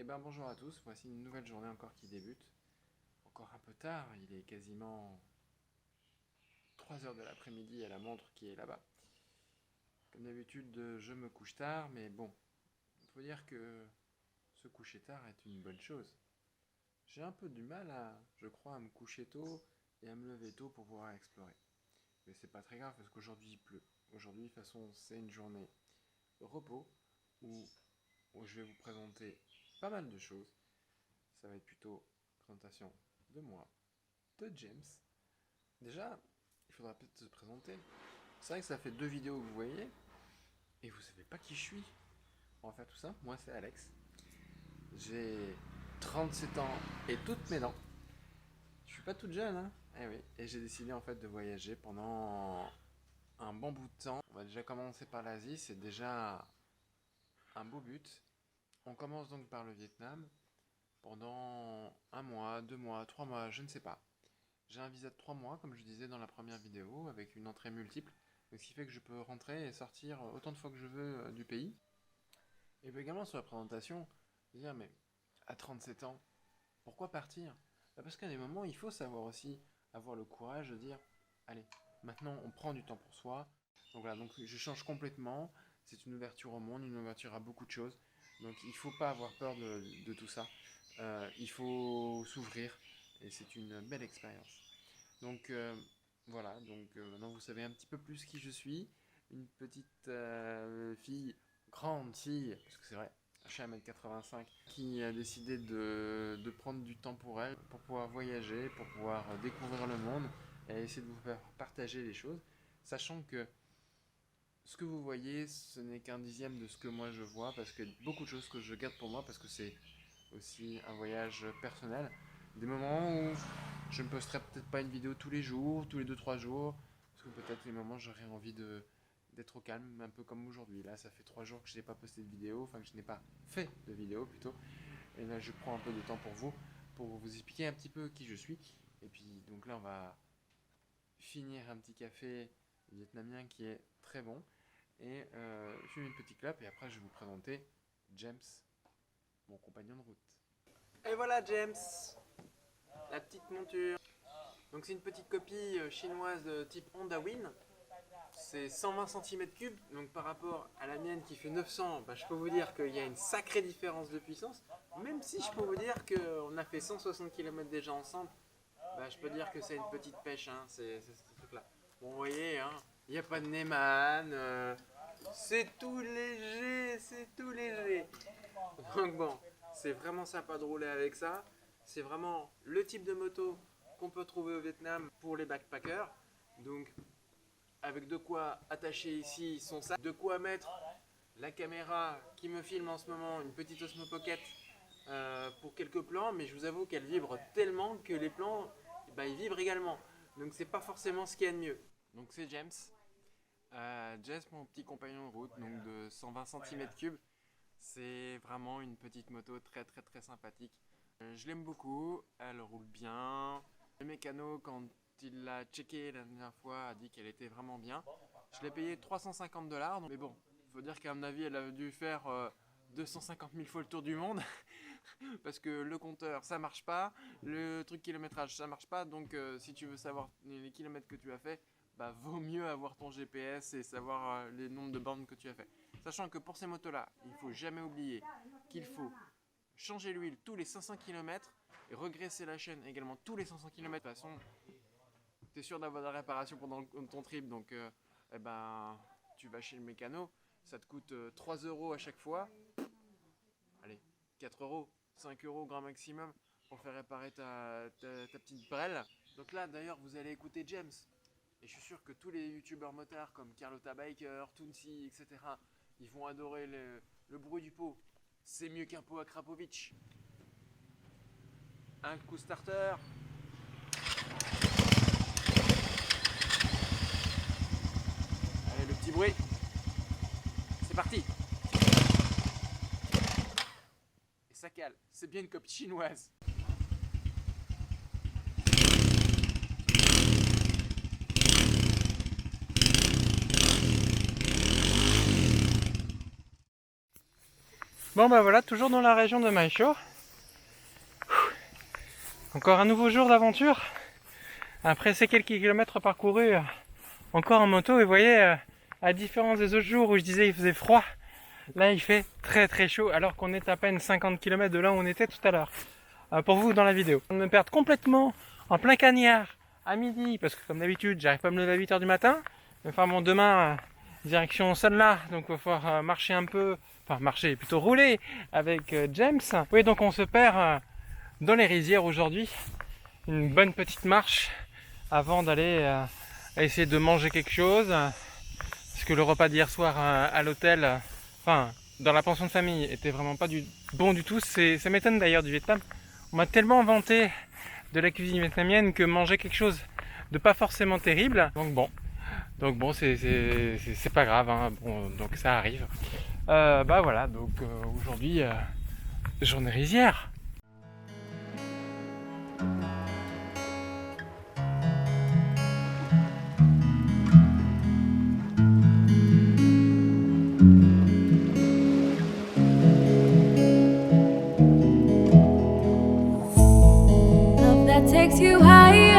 Eh ben bonjour à tous, voici une nouvelle journée encore qui débute. Encore un peu tard, il est quasiment 3 heures de l'après-midi à la montre qui est là-bas. Comme d'habitude, je me couche tard, mais bon, il faut dire que se coucher tard est une bonne chose. J'ai un peu du mal je crois, à me coucher tôt et à me lever tôt pour pouvoir explorer. Mais c'est pas très grave parce qu'aujourd'hui il pleut. Aujourd'hui, de toute façon, c'est une journée repos où je vais vous présenter pas mal de choses. Ça va être plutôt présentation de moi, de James. Déjà, il faudra peut-être se présenter. C'est vrai que ça fait 2 vidéos que vous voyez, et vous savez pas qui je suis. On va faire tout ça. Moi, c'est Alex. J'ai 37 ans et toutes mes dents. Je suis pas toute jeune, hein. Eh oui. Et j'ai décidé en fait de voyager pendant un bon bout de temps. On va déjà commencer par l'Asie, c'est déjà un beau but. On commence donc par le Vietnam. Pendant 1 mois, 2 mois, 3 mois, je ne sais pas. J'ai un visa de 3 mois, comme je disais dans la première vidéo, avec une entrée multiple. Ce qui fait que je peux rentrer et sortir autant de fois que je veux du pays. Et puis également sur la présentation, dire mais à 37 ans, pourquoi partir? Parce qu'à des moments, il faut savoir aussi avoir le courage de dire allez, maintenant on prend du temps pour soi. Donc voilà, donc je change complètement. C'est une ouverture au monde, une ouverture à beaucoup de choses. Donc il ne faut pas avoir peur de tout ça. Il faut s'ouvrir et c'est une belle expérience. Donc voilà, donc maintenant vous savez un petit peu plus qui je suis. Une petite fille, grande fille, parce que c'est vrai, je suis à 1m85, qui a décidé de prendre du temps pour elle, pour pouvoir voyager, pour pouvoir découvrir le monde et essayer de vous faire partager les choses, sachant que ce que vous voyez, ce n'est qu'un dixième de ce que moi je vois, parce qu'il y a beaucoup de choses que je garde pour moi, parce que c'est aussi un voyage personnel. Des moments où je ne posterai peut-être pas une vidéo tous les jours, tous les 2-3 jours, parce que peut-être les moments j'aurais envie d'être au calme, un peu comme aujourd'hui. Là, ça fait 3 jours que je n'ai pas posté de vidéo, enfin que je n'ai pas fait de vidéo plutôt. Et là, je prends un peu de temps pour vous expliquer un petit peu qui je suis. Et puis, donc là, on va finir un petit café vietnamien qui est très bon. Et fumer une petite clope, et après, je vais vous présenter James, mon compagnon de route. Et voilà James, la petite monture. Donc c'est une petite copie chinoise de type Honda Win. C'est 120 cm3, donc par rapport à la mienne qui fait 900, je peux vous dire qu'il y a une sacrée différence de puissance. Même si je peux vous dire qu'on a fait 160 km déjà ensemble, je peux dire que c'est une petite pêche, hein, c'est ce truc-là. Bon, vous voyez, hein, il n'y a pas de Neyman, c'est tout léger, c'est tout léger. Donc bon, c'est vraiment sympa de rouler avec ça. C'est vraiment le type de moto qu'on peut trouver au Vietnam pour les backpackers. Donc avec de quoi attacher ici son sac, de quoi mettre la caméra qui me filme en ce moment, une petite Osmo Pocket pour quelques plans, mais je vous avoue qu'elle vibre tellement que les plans, ils vibrent également. Donc c'est pas forcément ce qu'il y a de mieux. Donc c'est James. James, mon petit compagnon de route, donc de 120 cm3. C'est vraiment une petite moto très très très sympathique. Je l'aime beaucoup, elle roule bien. Le mécano, quand il l'a checké la dernière fois, a dit qu'elle était vraiment bien. Je l'ai payé 350 $, mais bon, il faut dire qu'à mon avis, elle a dû faire 250 000 fois le tour du monde. Parce que le compteur, ça marche pas, le truc kilométrage, ça marche pas. Donc si tu veux savoir les kilomètres que tu as fait, vaut mieux avoir ton GPS et savoir les nombres de bornes que tu as fait. Sachant que pour ces motos-là, il ne faut jamais oublier qu'il faut changer l'huile tous les 500 km et regraisser la chaîne également tous les 500 km. De toute façon, tu es sûr d'avoir de la réparation pendant ton trip, donc tu vas chez le mécano, ça te coûte 3 € à chaque fois. Allez, 4 €, 5 € grand maximum pour faire réparer ta petite brelle. Donc là, d'ailleurs, vous allez écouter James. Et je suis sûr que tous les youtubeurs motards comme Carlota Biker, Toonsi, etc., ils vont adorer le bruit du pot. C'est mieux qu'un pot à Krapovic. Un coup starter. Allez, le petit bruit. C'est parti. Et ça cale. C'est bien une copie chinoise. Bon bah voilà, toujours dans la région de Maeshowe. Encore un nouveau jour d'aventure. Après ces quelques kilomètres parcourus, encore en moto, et vous voyez, à différence des autres jours où je disais il faisait froid, là il fait très très chaud alors qu'on est à peine 50 km de là où on était tout à l'heure. Pour vous dans la vidéo. On me perd complètement en plein cagnard à midi, parce que comme d'habitude j'arrive pas à me lever à 8h du matin. Enfin bon, demain, direction Sunla, donc il va falloir marcher un peu, enfin marcher, plutôt rouler avec James. Oui, donc on se perd dans les rizières aujourd'hui. Une bonne petite marche avant d'aller essayer de manger quelque chose. Parce que le repas d'hier soir à l'hôtel, enfin dans la pension de famille, était vraiment pas bon du tout. Ça m'étonne d'ailleurs du Vietnam. On m'a tellement vanté de la cuisine vietnamienne que manger quelque chose de pas forcément terrible. Donc bon, c'est pas grave, hein. Bon, donc ça arrive. Bah voilà, donc aujourd'hui, journée rizière. Love that takes you higher.